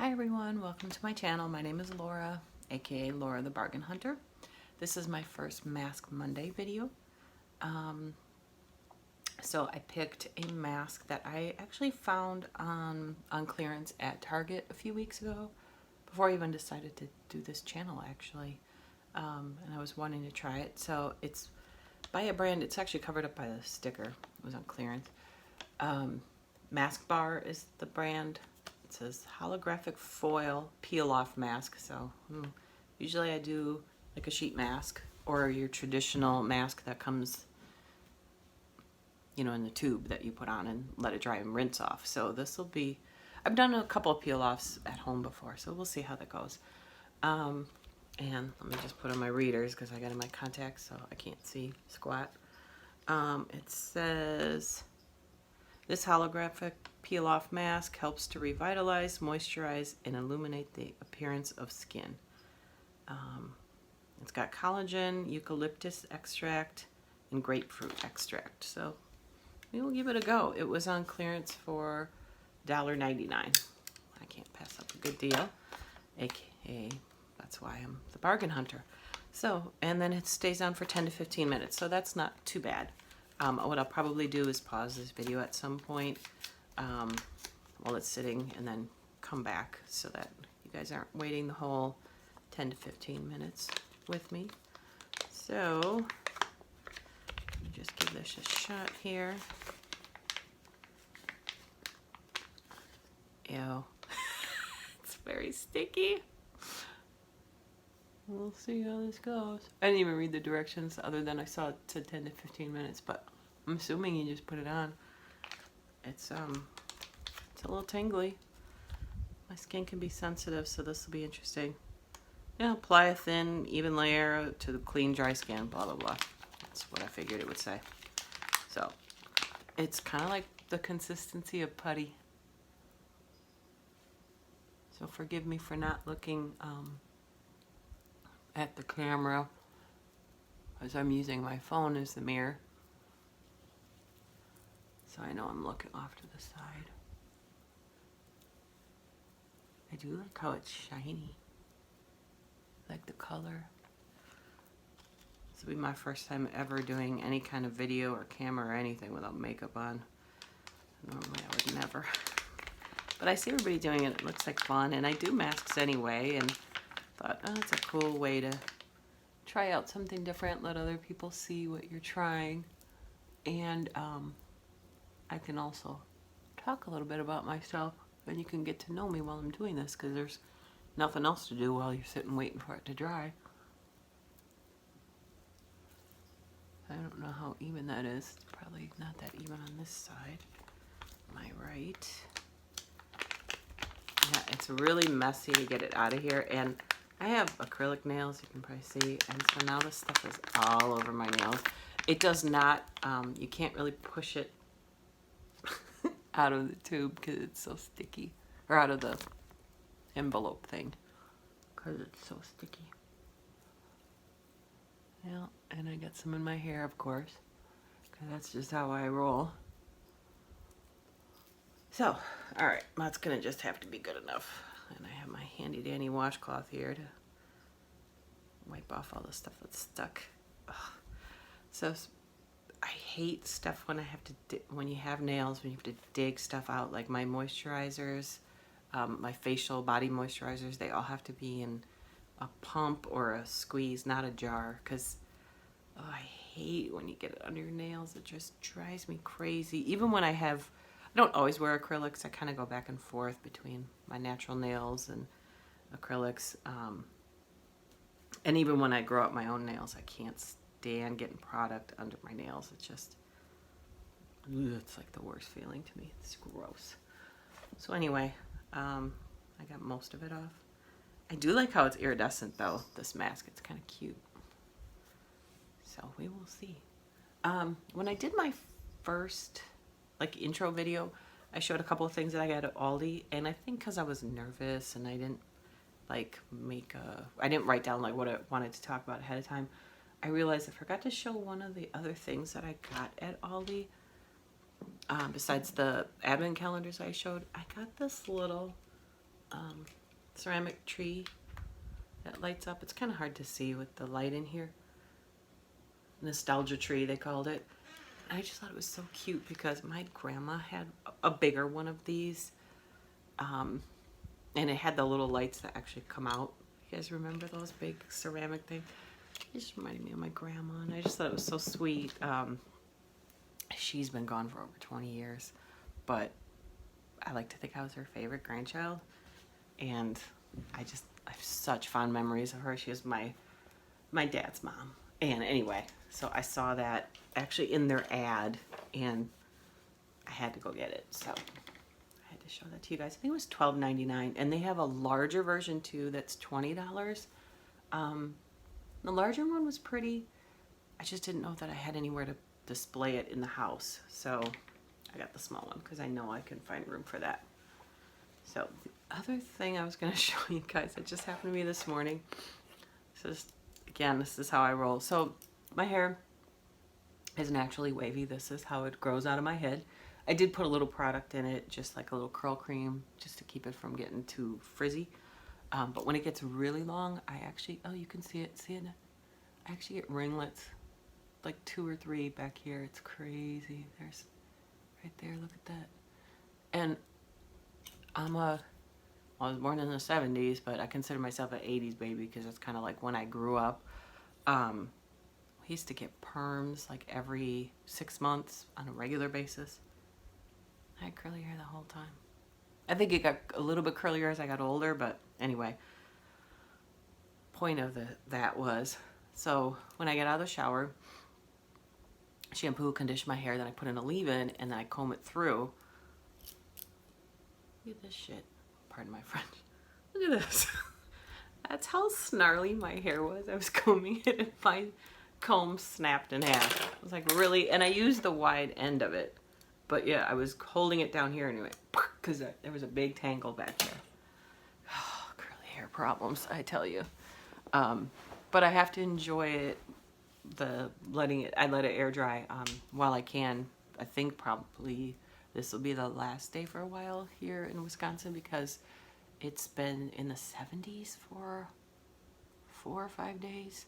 Hi everyone, welcome to my channel. My name is Laura, aka Laura the Bargain Hunter. This is my first Mask Monday video. So I picked a mask that I actually found on clearance at Target a few weeks ago, before I even decided to do this channel actually. And I was wanting to try it. So it's by a brand, it's actually covered up by a sticker. It was on clearance. Mask Bar is the brand. It says holographic foil peel off mask. So usually I do like a sheet mask or your traditional mask that comes, you know, in the tube that you put on and let it dry and rinse off. So this will be, I've done a couple of peel offs at home before, so we'll see how that goes. And let me just put on my readers because I got in my contacts so I can't see squat. It says, this holographic peel-off mask helps to revitalize, moisturize, and illuminate the appearance of skin. It's got collagen, eucalyptus extract, and grapefruit extract. So we will give it a go. It was on clearance for $1.99. I can't pass up a good deal, aka that's why I'm the bargain hunter. So, and then it stays on for 10 to 15 minutes, so that's not too bad. What I'll probably do is pause this video at some point while it's sitting and then come back so that you guys aren't waiting the whole 10 to 15 minutes with me. So, let me just give this a shot here. Ew. It's very sticky. We'll see how this goes. I didn't even read the directions other than I saw it said 10 to 15 minutes, but I'm assuming you just put it on. It's a little tingly. My skin can be sensitive, so this will be interesting. Yeah, apply a thin, even layer to the clean, dry skin, blah, blah, blah. That's what I figured it would say. So, it's kind of like the consistency of putty. So forgive me for not looking at the camera, as I'm using my phone as the mirror. So I know I'm looking off to the side. I do like how it's shiny. I like the color. This will be my first time ever doing any kind of video or camera or anything without makeup on. Normally I would never. But I see everybody doing it. It looks like fun. And I do masks anyway. And thought, oh, it's a cool way to try out something different. Let other people see what you're trying. And I can also talk a little bit about myself. And you can get to know me while I'm doing this. Because there's nothing else to do while you're sitting waiting for it to dry. I don't know how even that is. It's probably not that even on this side. Am I right? Yeah, it's really messy to get it out of here. And I have acrylic nails, you can probably see. And so now this stuff is all over my nails. It does not, you can't really push it out of the tube because it's so sticky. Or out of the envelope thing because it's so sticky. Yeah, and I got some in my hair, of course, because that's just how I roll. So, alright, that's going to just have to be good enough. And I have my handy dandy washcloth here to wipe off all the stuff that's stuck. Ugh. So, I hate stuff when I have to, when you have nails, when you have to dig stuff out, like my moisturizers, my facial body moisturizers, they all have to be in a pump or a squeeze, not a jar, because I hate when you get it under your nails. It just drives me crazy. Even when I don't always wear acrylics. I kind of go back and forth between my natural nails and acrylics. And even when I grow up my own nails, I can't stand getting product under my nails. It's just, it's like the worst feeling to me. It's gross. So anyway, I got most of it off. I do like how it's iridescent though, this mask. It's kind of cute. So we will see. When I did my first intro video, I showed a couple of things that I got at Aldi, and I think because I was nervous and I didn't I didn't write down what I wanted to talk about ahead of time, I realized I forgot to show one of the other things that I got at Aldi. Besides the advent calendars I showed, I got this little ceramic tree that lights up. It's kind of hard to see with the light in here. Nostalgia tree, they called it. I just thought it was so cute because my grandma had a bigger one of these. And it had the little lights that actually come out. You guys remember those big ceramic things? It just reminded me of my grandma, and I just thought it was so sweet. She's been gone for over 20 years, but I like to think I was her favorite grandchild, and I have such fond memories of her. She was my dad's mom. And anyway, so I saw that actually in their ad, and I had to go get it. So I had to show that to you guys. I think it was $12.99, and they have a larger version too that's $20. The larger one was pretty. I just didn't know that I had anywhere to display it in the house, so I got the small one because I know I can find room for that. So the other thing I was going to show you guys, it just happened to me this morning. So again, this is how I roll. So my hair is naturally wavy. This is how it grows out of my head. I did put a little product in it, just like a little curl cream, just to keep it from getting too frizzy. But when it gets really long, I actually, oh, you can see it, I actually get ringlets, like 2 or 3 back here. It's crazy. There's right there, look at that. And I was born in the 70s, but I consider myself an 80s baby because it's kind of like when I grew up. We used to get perms like every 6 months on a regular basis. I had curly hair the whole time. I think it got a little bit curlier as I got older, but anyway. Point of that was, so when I get out of the shower, shampoo, condition my hair, then I put in a leave-in, and then I comb it through. Look at this shit. Pardon my French. Look at this. That's how snarly my hair was. I was combing it and my comb snapped in half. I was like, really? And I used the wide end of it. But yeah, I was holding it down here anyway, because there was a big tangle back there. Oh, curly hair problems, I tell you. But I have to enjoy it, I let it air dry while I can. I think probably this will be the last day for a while here in Wisconsin because it's been in the 70s for 4 or 5 days,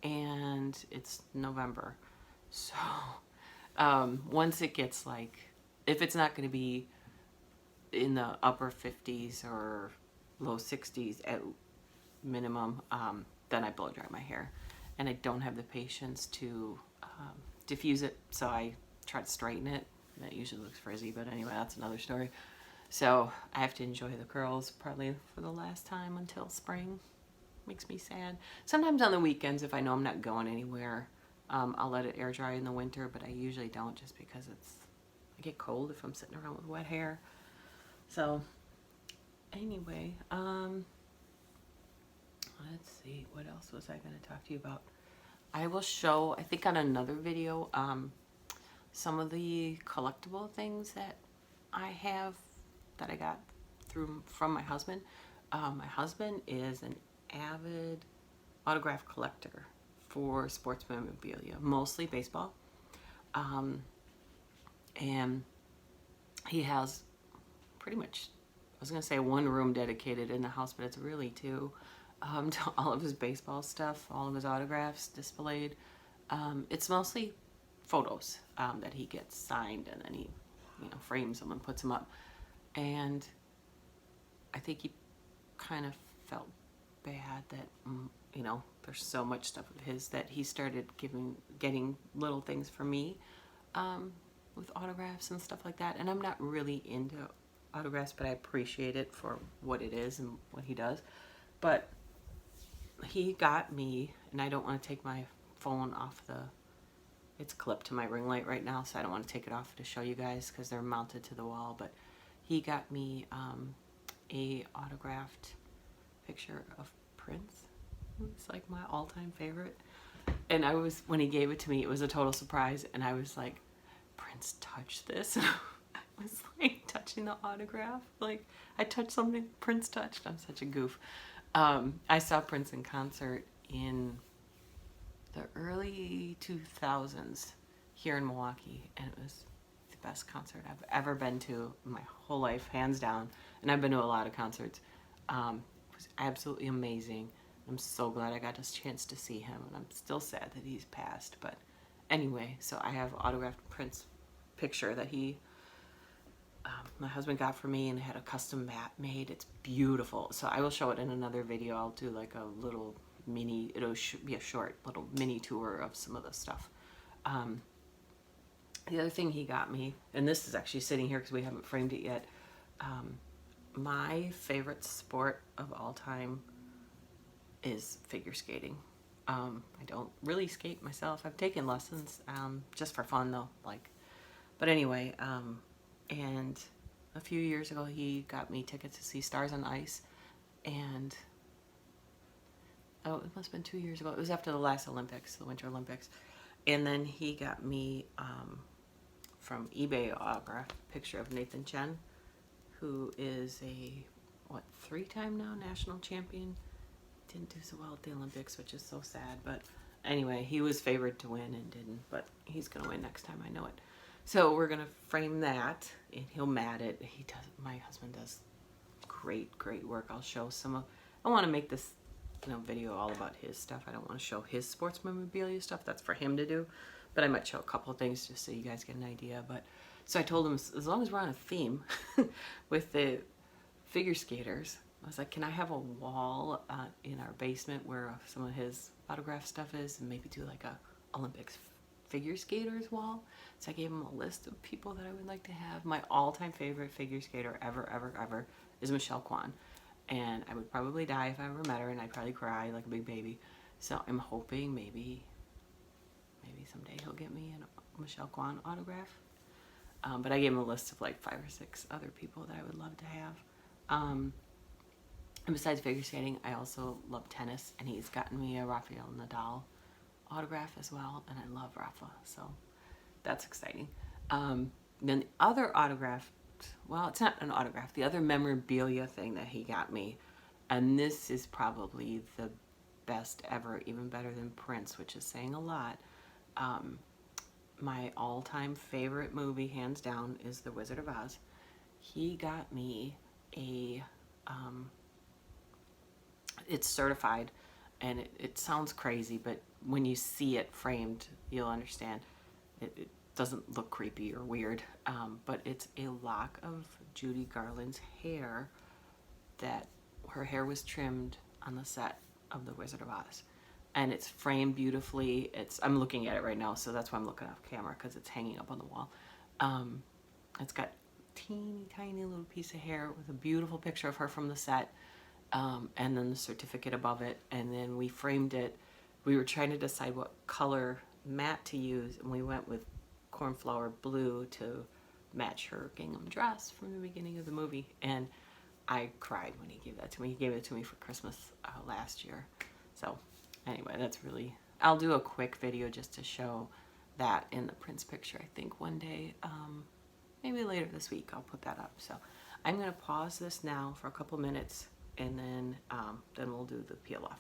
and it's November. So once it gets like, if it's not going to be in the upper 50s or low 60s at minimum, then I blow dry my hair, and I don't have the patience to diffuse it, so I try to straighten it. That usually looks frizzy, but anyway, that's another story. So I have to enjoy the curls probably for the last time until spring. Makes me sad. Sometimes on the weekends, if I know I'm not going anywhere, I'll let it air dry in the winter, but I usually don't just because I get cold if I'm sitting around with wet hair. So anyway, let's see, what else was I going to talk to you about? I will show, I think on another video, some of the collectible things that I have that I got from my husband. My husband is an avid autograph collector for sports memorabilia, mostly baseball. And he has pretty much, I was going to say 1 room dedicated in the house, but it's really 2, to all of his baseball stuff, all of his autographs displayed. It's mostly photos that he gets signed, and then he frames them and puts them up. And I think he kind of felt bad that there's so much stuff of his that he started getting little things for me with autographs and stuff like that. And I'm not really into autographs, but I appreciate it for what it is and what he does. But he got me, and I don't want to take my phone off it's clipped to my ring light right now, so I don't want to take it off to show you guys because they're mounted to the wall. But he got me a autographed picture of Prince. It's like my all-time favorite. And when he gave it to me, it was a total surprise, and I was like, Prince touched this? And I was like touching the autograph, like I touched something Prince touched. I'm such a goof. I saw Prince in concert in the early 2000s here in Milwaukee, and it was the best concert I've ever been to in my whole life, hands down. and I've been to a lot of concerts. It was absolutely amazing. I'm so glad I got this chance to see him, and I'm still sad that he's passed. But anyway, so I have autographed Prince picture that my husband got for me, and had a custom mat made. It's beautiful. So I will show it in another video. I'll do like a little mini, it'll be a short little mini tour of some of the stuff. The other thing he got me, and this is actually sitting here because we haven't framed it yet, my favorite sport of all time is figure skating. I don't really skate myself. I've taken lessons, just for fun though, like, but anyway, and a few years ago he got me tickets to see Stars on Ice, and oh, it must have been 2 years ago. It was after the last Olympics, the Winter Olympics, and then he got me from eBay autograph picture of Nathan Chen, who is a what, 3-time now national champion. Didn't do so well at the Olympics, which is so sad, but anyway, he was favored to win and didn't, but he's gonna win next time, I know it. So we're gonna frame that, and he'll mat it. He does, my husband does great work. I'll show some of, I want to make this, you know, video all about his stuff. I don't want to show his sports memorabilia stuff, that's for him to do, but I might show a couple of things just so you guys get an idea. But so I told him, as long as we're on a theme with the figure skaters, I was like, can I have a wall in our basement where some of his autograph stuff is, and maybe do like a Olympics figure skaters wall? So I gave him a list of people that I would like to have. My all-time favorite figure skater ever is Michelle Kwan, and I would probably die if I ever met her, and I'd probably cry like a big baby. So I'm hoping maybe someday he'll get me a Michelle Kwan autograph. But I gave him a list of like 5 or 6 other people that I would love to have. And besides figure skating, I also love tennis, and he's gotten me a Rafael Nadal autograph as well, and I love Rafa, so that's exciting. Then the other autograph, well, it's not an autograph, the other memorabilia thing that he got me, and this is probably the best ever, even better than Prince, which is saying a lot. My all-time favorite movie, hands down, is The Wizard of Oz. He got me a it's certified, and it sounds crazy, but when you see it framed, you'll understand. It doesn't look creepy or weird, but it's a lock of Judy Garland's hair that her hair was trimmed on the set of The Wizard of Oz, and it's framed beautifully. I'm looking at it right now, so that's why I'm looking off camera, because it's hanging up on the wall. It's got teeny tiny little piece of hair with a beautiful picture of her from the set, and then the certificate above it, and then we framed it. We were trying to decide what color mat to use, and we went with cornflower blue to match her gingham dress from the beginning of the movie, and I cried when he gave that to me. He gave it to me for Christmas last year. So anyway, that's really, I'll do a quick video just to show that in the Prince picture, I think one day, maybe later this week I'll put that up. So I'm going to pause this now for a couple minutes, and then we'll do the peel off.